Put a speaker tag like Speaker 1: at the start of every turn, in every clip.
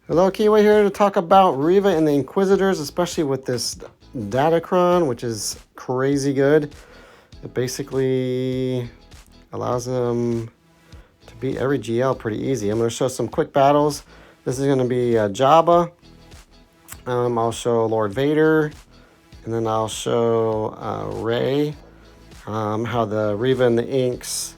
Speaker 1: Hello, Kiwi here to talk about Reva and the Inquisitors, especially with this Datacron, which is crazy good. It basically allows them to beat every GL pretty easy. I'm going to show some quick battles. This is going to be Jabba. I'll show Lord Vader, and then I'll show Rey. How the Reva and the Inks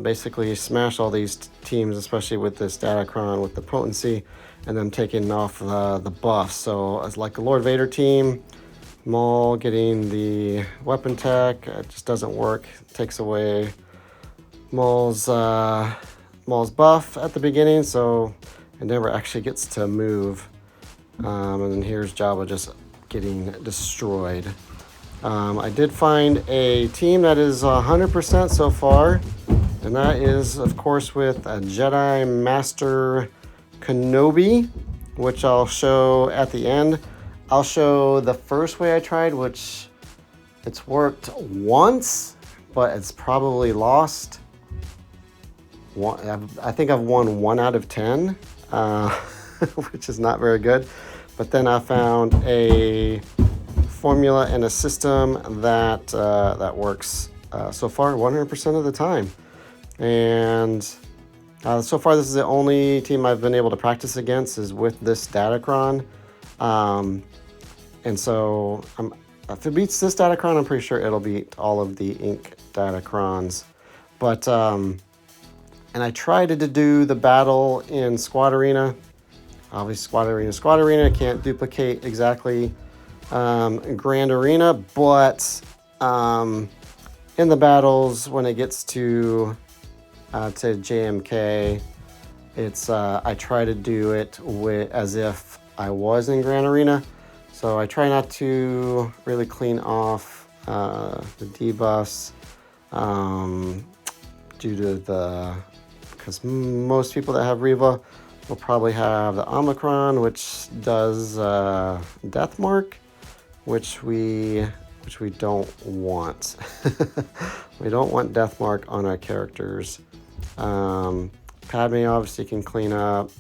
Speaker 1: basically smash all these teams, especially with this Datacron with the potency, and then taking off the buffs. So it's like the Lord Vader team, Maul getting the weapon tech, it just doesn't work. It takes away Maul's buff at the beginning, so it never actually gets to move. And then here's Jabba just getting destroyed. I did find a team that is 100% so far, and that is, of course, with a Jedi Master Kenobi, which I'll show at the end. I'll show the first way I tried, which it's worked once, but it's probably lost. I think I've won 1 out of 10, which is not very good. But then I found a formula and a system that that works so far 100% of the time. And so far, this is the only team I've been able to practice against is with this Datacron. And so if it beats this Datacron, I'm pretty sure it'll beat all of the Ink Datacrons. But, and I tried to do the battle in Squad Arena. Obviously, Squad Arena can't duplicate exactly Grand Arena, but in the battles, when it gets to JMK, it's I try to do it as if I was in Grand Arena. So I try not to really clean off the debuffs due to because most people that have Reva will probably have the Omicron, which does Death Mark, which we don't want. We don't want Death Mark on our characters. Padme obviously can clean up.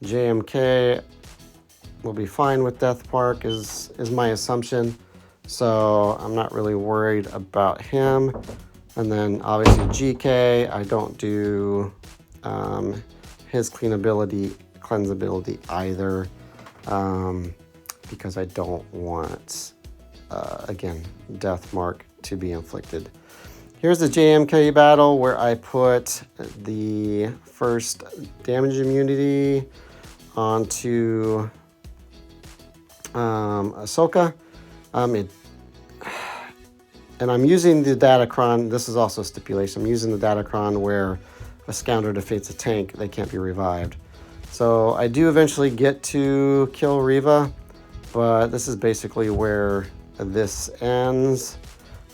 Speaker 1: JMK will be fine with Death Mark is my assumption. So I'm not really worried about him. And then obviously GK, I don't do his cleansability either, because I don't want again Death Mark to be inflicted. Here's the JMK battle where I put the first damage immunity onto Ahsoka. And I'm using the Datacron. This is also a stipulation. I'm using the Datacron where a scoundrel defeats a tank, they can't be revived. So I do eventually get to kill Reva, but this is basically where this ends.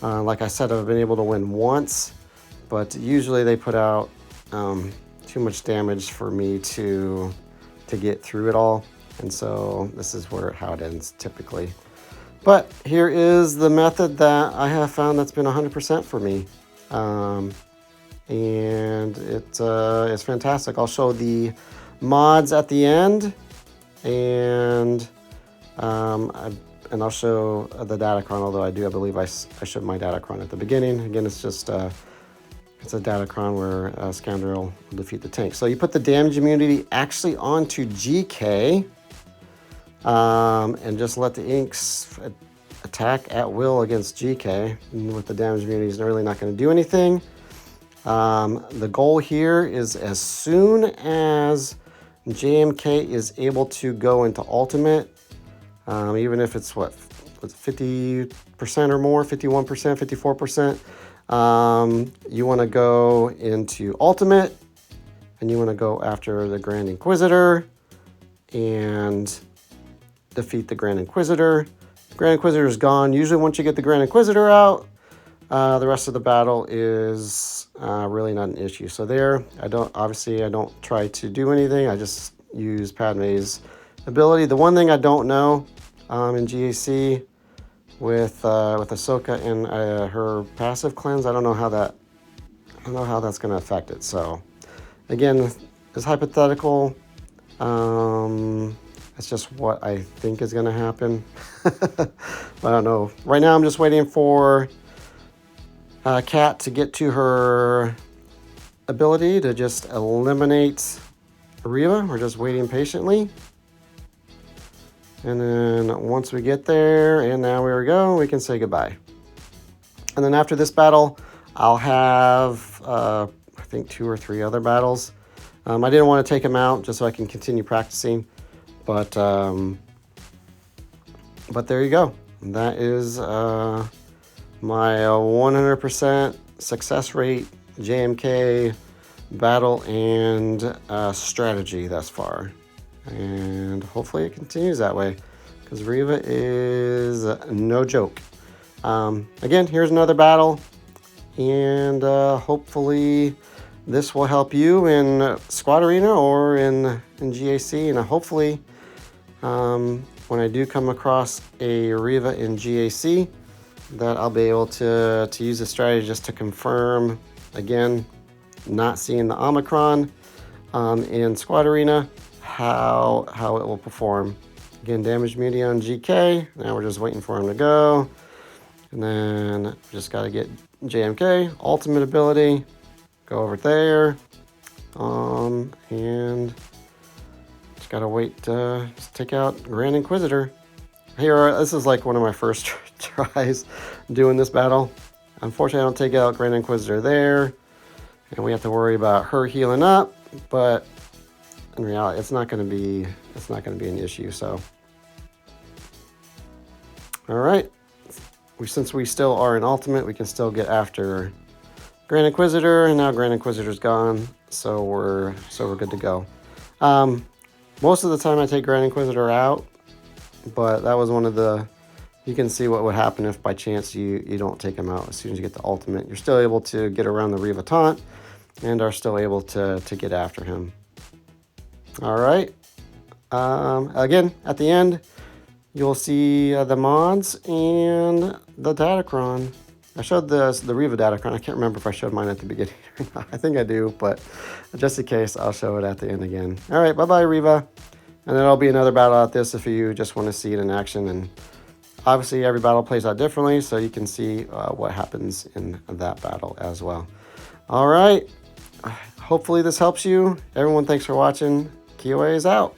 Speaker 1: Like I said, I've been able to win once, but usually they put out too much damage for me to get through it all. And so this is how it ends typically. But here is the method that I have found that's been 100% for me. And it's fantastic. I'll show the mods at the end, and I'll show the Datacron, although I believe I showed my Datacron at the beginning. Again, it's just it's a Datacron where a scoundrel will defeat the tank. So you put the damage immunity actually onto GK, and just let the Inks attack at will against GK. And with the damage immunity, he's really not going to do anything. The goal here is as soon as JMK is able to go into ultimate, even if it's 50% or more, 51%, 54%, you want to go into ultimate, and you want to go after the Grand Inquisitor and defeat the Grand Inquisitor. The Grand Inquisitor is gone. Usually once you get the Grand Inquisitor out, the rest of the battle is really not an issue. So there, I don't try to do anything. I just use Padme's ability. The one thing I don't know in GAC with Ahsoka and her passive cleanse, I don't know how that's going to affect it. So again, it's hypothetical. That's just what I think is going to happen. I don't know. Right now I'm just waiting for Kat to get to her ability to just eliminate Reva. We're just waiting patiently. And then once we get there, and now we go, we can say goodbye. And then after this battle, I'll have, I think 2 or 3 other battles. I didn't want to take them out just so I can continue practicing. But there you go. That is my 100% success rate JMK battle and strategy thus far. And hopefully it continues that way, because Reva is no joke. Again, here's another battle, and hopefully this will help you in Squad Arena or in GAC, and hopefully when I do come across a Reva in GAC, that I'll be able to use the strategy just to confirm, again, not seeing the Omicron in Squad Arena, how it will perform. Again, damage media on GK. Now we're just waiting for him to go. And then we just got to get JMK, ultimate ability, go over there. And just got to wait to take out Grand Inquisitor. Here, this is like one of my first tries doing this battle. Unfortunately, I don't take out Grand Inquisitor there. And we have to worry about her healing up, but in reality, it's not going to be an issue. So, all right, since we still are in ultimate, we can still get after Grand Inquisitor, and now Grand Inquisitor's gone, so we're good to go. Most of the time, I take Grand Inquisitor out, but that was one of the. You can see what would happen if by chance you don't take him out. As soon as you get the ultimate, you're still able to get around the Reva taunt and are still able to get after him. All right. Again, at the end, you'll see the mods and the Datacron. I showed the Reva Datacron. I can't remember if I showed mine at the beginning or not. I think I do, but just in case, I'll show it at the end again. All right, bye-bye, Reva. And then there'll be another battle out this if you just want to see it in action. And obviously, every battle plays out differently, so you can see what happens in that battle as well. All right. Hopefully this helps you. Everyone, thanks for watching. KOA is out.